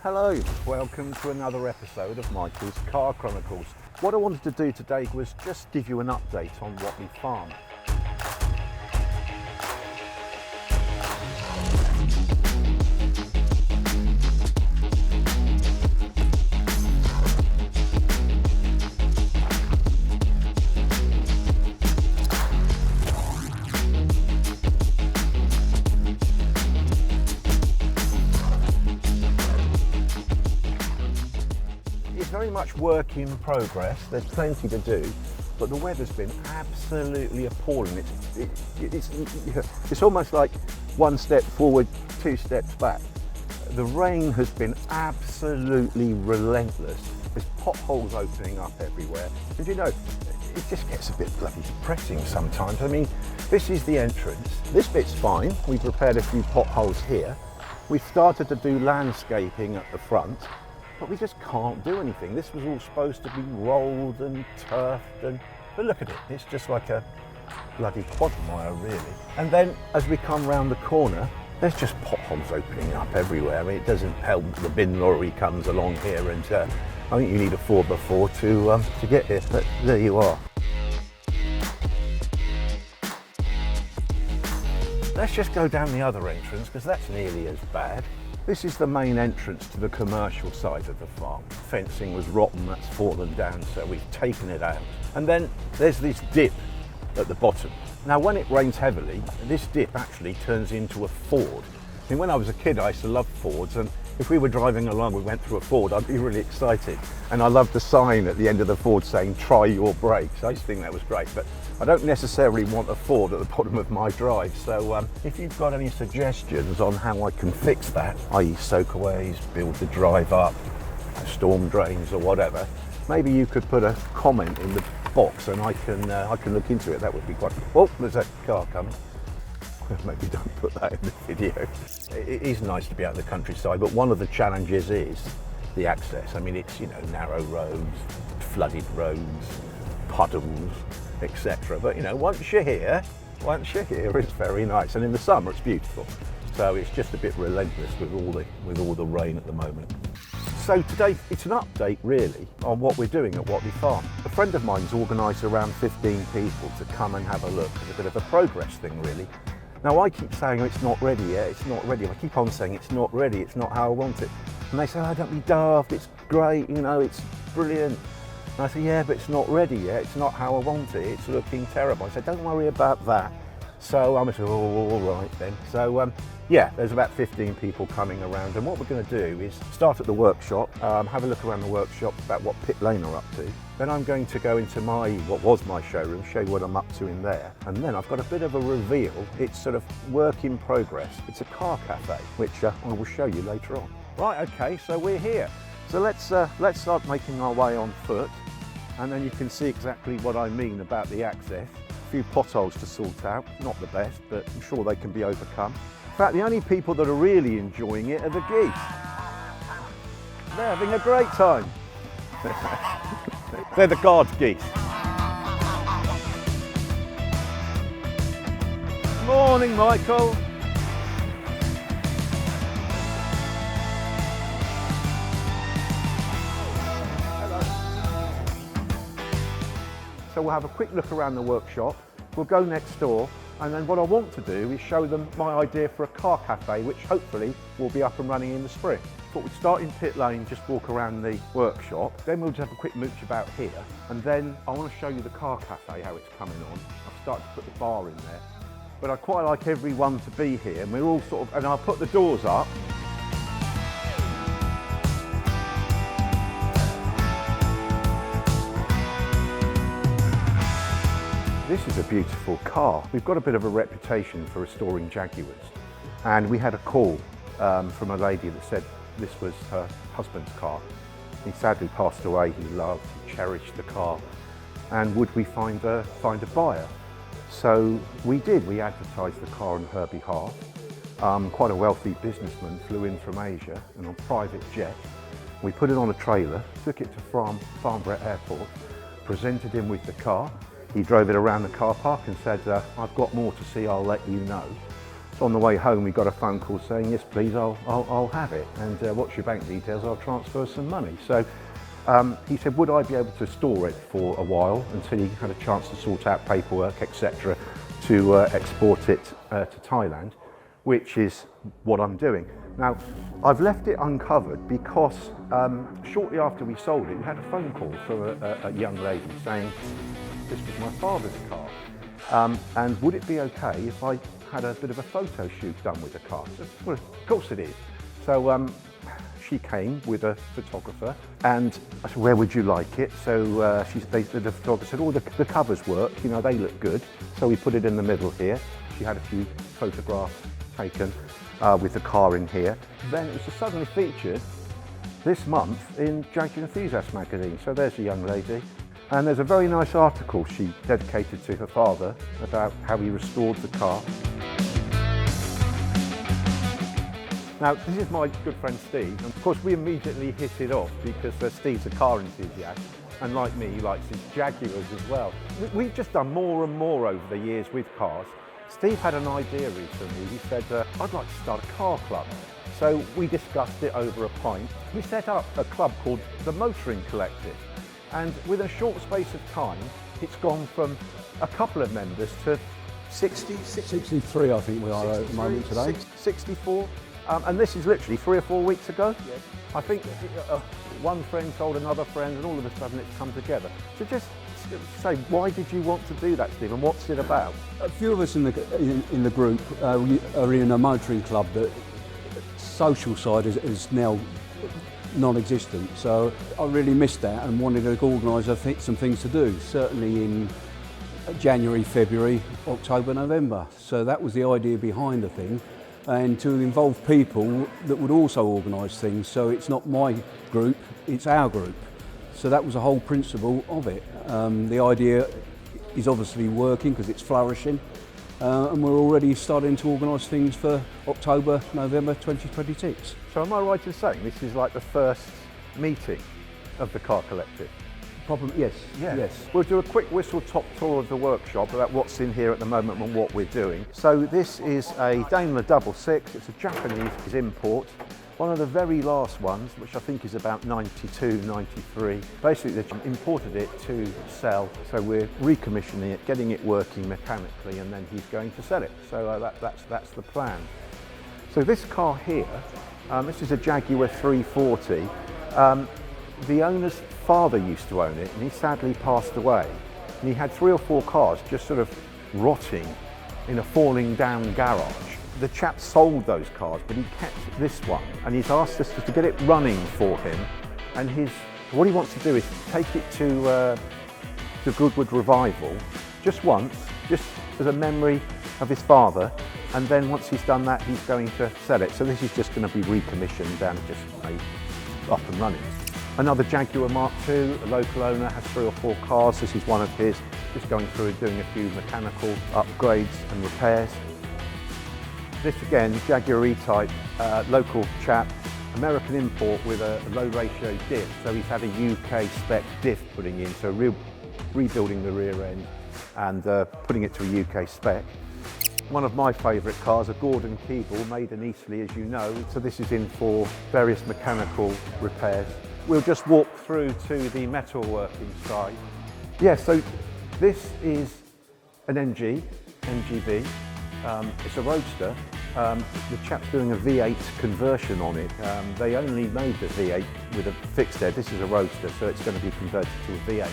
Hello, welcome to another episode of Michael's Car Chronicles. What I wanted to do today was just give you an update on Watley Farm. Very much work in progress. There's plenty to do, but the weather's been absolutely appalling. It's almost like one step forward, two steps back. The rain has been absolutely relentless. There's potholes opening up everywhere, and you know, it just gets a bit bloody depressing sometimes. I mean, this is the entrance. This bit's fine. We've repaired a few potholes here. We've started to do landscaping at the front, but we just can't do anything. This was all supposed to be rolled and turfed, but look at it, it's just like a bloody quagmire really. And then as we come round the corner, there's just potholes opening up everywhere. I mean, it doesn't help the bin lorry comes along here, and I think you need a 4x4 to get here, but there you are. Let's just go down the other entrance, because that's nearly as bad. This is the main entrance to the commercial side of the farm. Fencing was rotten, that's fallen down, so we've taken it out. And then there's this dip at the bottom. Now when it rains heavily, this dip actually turns into a ford. I mean, when I was a kid I used to love fords, and if we were driving along, we went through a ford, I'd be really excited. And I loved the sign at the end of the ford saying, "Try your brakes." I used to think that was great, but I don't necessarily want a Ford at the bottom of my drive. So if you've got any suggestions on how I can fix that, i.e. soakaways, build the drive up, storm drains or whatever, maybe you could put a comment in the box and I can look into it. That would be quite. Oh, there's a car coming. Maybe don't put that in the video. It is nice to be out in the countryside, but one of the challenges is the access. I mean, it's, you know, narrow roads, flooded roads, puddles, etc. But you know, once you're here, it's very nice, and in the summer it's beautiful. So it's just a bit relentless with all the rain at the moment. So today it's an update really on what we're doing at Watley Farm. A friend of mine's organised around 15 people to come and have a look. It's a bit of a progress thing really. Now I keep saying, oh, it's not ready yet, it's not ready. I keep on saying it's not ready, it's not how I want it. And they say, oh, don't be daft, it's great, you know, it's brilliant. And I say, yeah, but it's not ready yet, it's not how I want it, it's looking terrible. I said, don't worry about that. So I'm like, oh, all right then. So yeah, there's about 15 people coming around, and what we're going to do is start at the workshop, have a look around the workshop about what Pitt Lane are up to. Then I'm going to go into what was my showroom, show you what I'm up to in there. And then I've got a bit of a reveal. It's sort of work in progress. It's a car cafe, which I will show you later on. Right, okay, so we're here. So let's start making our way on foot, and then you can see exactly what I mean about the access. A few potholes to sort out, not the best, but I'm sure they can be overcome. In fact, the only people that are really enjoying it are the geese. They're having a great time. They're the guard geese. Morning, Michael. So we'll have a quick look around the workshop, we'll go next door, and then what I want to do is show them my idea for a car cafe, which hopefully will be up and running in the spring. But we'd start in Pitt Lane, just walk around the workshop, then we'll just have a quick mooch about here, and then I want to show you the car cafe, how it's coming on. I've started to put the bar in there, but I'd quite like everyone to be here, and we're all sort of, and I'll put the doors up. This is a beautiful car. We've got a bit of a reputation for restoring Jaguars, and we had a call from a lady that said this was her husband's car. He sadly passed away. He loved, he cherished the car, and would we find a buyer? So we did. We advertised the car on her behalf. Quite a wealthy businessman flew in from Asia and on a private jet. We put it on a trailer, took it to Farnborough Airport, presented him with the car. He drove it around the car park and said, I've got more to see, I'll let you know. So on the way home, we got a phone call saying, yes, please, I'll have it. And what's your bank details? I'll transfer some money. So he said, would I be able to store it for a while until he had a chance to sort out paperwork, etc., to export it to Thailand, which is what I'm doing. Now, I've left it uncovered because shortly after we sold it, we had a phone call from a young lady saying, this was my father's car, and would it be okay if I had a bit of a photo shoot done with the car? So, well, of course it is. So she came with a photographer, and I said, where would you like it? So the photographer said, oh, the covers work, you know, they look good. So we put it in the middle here. She had a few photographs taken with the car in here. Then it was suddenly featured this month in Jaguar Enthusiast magazine. So there's a young lady. And there's a very nice article she dedicated to her father about how he restored the car. Now, this is my good friend Steve, and of course we immediately hit it off because Steve's a car enthusiast, and like me, he likes his Jaguars as well. We've just done more and more over the years with cars. Steve had an idea recently. He said, I'd like to start a car club. So we discussed it over a pint. We set up a club called the Motoring Collective, and within a short space of time, it's gone from a couple of members to 63, I think we are at the moment today. 64. And this is literally 3 or 4 weeks ago. Yes. I think one friend told another friend, and all of a sudden it's come together. So just say, why did you want to do that, Steve, and what's it about? A few of us in the group are in a motoring club. The social side is now non-existent, so I really missed that and wanted to organise some things to do, certainly in January, February, October, November. So that was the idea behind the thing, and to involve people that would also organise things, so it's not my group, it's our group. So that was the whole principle of it. The idea is obviously working because it's flourishing, and we're already starting to organise things for October, November 2026. So am I right in saying this is like the first meeting of the Car Collective? Probably, yes. Yeah. Yes. We'll do a quick whistle-top tour of the workshop about what's in here at the moment and what we're doing. So this is a Daimler 66. It's a Japanese import. One of the very last ones, which I think is about 92, 93. Basically, they imported it to sell, so we're recommissioning it, getting it working mechanically, and then he's going to sell it. So that's the plan. So this car here, this is a Jaguar 340. The owner's father used to own it, and he sadly passed away. And he had 3 or 4 cars just sort of rotting in a falling down garage. The chap sold those cars, but he kept this one, and he's asked us to get it running for him. And what he wants to do is take it to Goodwood Revival just once, just as a memory of his father. And then once he's done that, he's going to sell it. So this is just going to be recommissioned and just made up and running. Another Jaguar Mark II, a local owner, has 3 or 4 cars. This is one of his, just going through and doing a few mechanical upgrades and repairs. This again, Jaguar E-Type, local chap, American import with a low ratio diff. So he's had a UK spec diff putting in, so rebuilding the rear end and putting it to a UK spec. One of my favourite cars, a Gordon Keeble, made in Eastleigh, as you know. So this is in for various mechanical repairs. We'll just walk through to the metalworking side. Yeah, so this is an NGV. It's a Roadster. The chap's doing a V8 conversion on it. They only made the V8 with a fixed head. This is a Roadster, so it's going to be converted to a V8.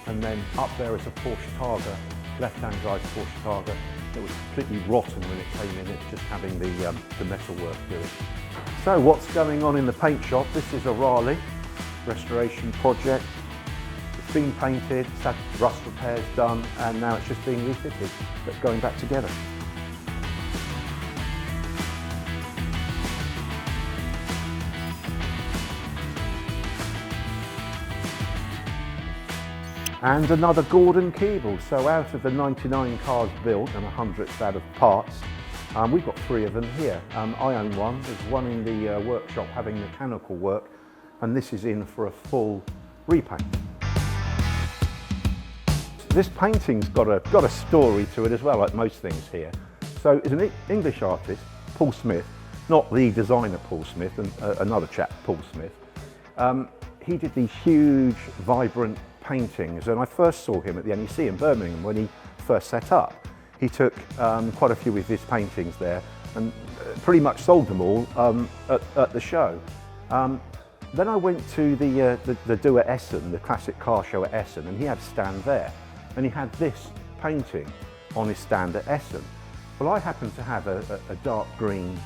And then up there is a Porsche Targa, left-hand drive Porsche Targa. It was completely rotten when it came in. It's just having the metalwork do it. So what's going on in the paint shop? This is a Raleigh restoration project. It's been painted, it's had rust repairs done, and now it's just being refitted, but going back together. Yes. And another Gordon Keeble. So out of the 99 cars built and 100th out of parts, we've got 3 of them here. I own one. There's one in the workshop having mechanical work, and this is in for a full repaint. This painting's got a story to it as well, like most things here. So it's an English artist, Paul Smith, not the designer Paul Smith, and another chap, Paul Smith. He did these huge, vibrant paintings, and I first saw him at the NEC in Birmingham when he first set up. He took quite a few of his paintings there and pretty much sold them all at the show. Then I went to the do at Essen, the classic car show at Essen, and he had a stand there. And he had this painting on his stand at Essen. Well, I happened to have a dark green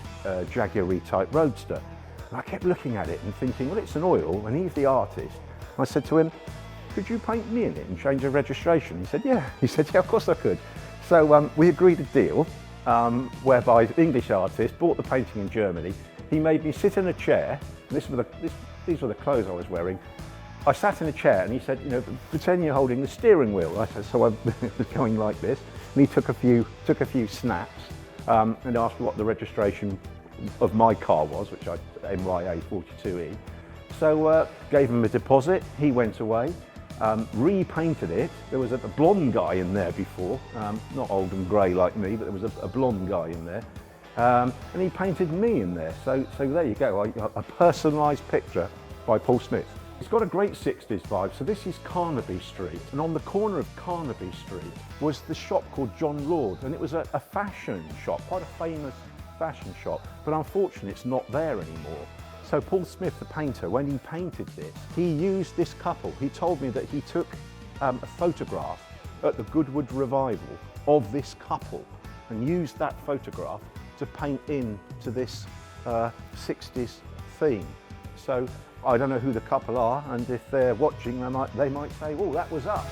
Jaguar type roadster. And I kept looking at it and thinking, well, it's an oil, and he's the artist. And I said to him, could you paint me in it and change the registration? He said, yeah. He said, yeah, of course I could. So we agreed a deal whereby the English artist bought the painting in Germany. He made me sit in a chair. And these were the clothes I was wearing. I sat in a chair and he said, you know, pretend you're holding the steering wheel. I said, so I was going like this. And he took a few snaps and asked what the registration of my car was, which I MYA42E. So gave him a deposit. He went away, repainted it. There was a blonde guy in there before, not old and grey like me, but there was a blonde guy in there. And he painted me in there. So there you go, a personalised picture by Paul Smith. It's got a great 60s vibe. So this is Carnaby Street, and on the corner of Carnaby Street was the shop called John Lord, and it was a fashion shop, quite a famous fashion shop, but unfortunately it's not there anymore. So Paul Smith, the painter, when he painted this, he used this couple. He told me that he took a photograph at the Goodwood Revival of this couple and used that photograph to paint into this 60s theme. So I don't know who the couple are, and if they're watching, they might say, oh, that was us.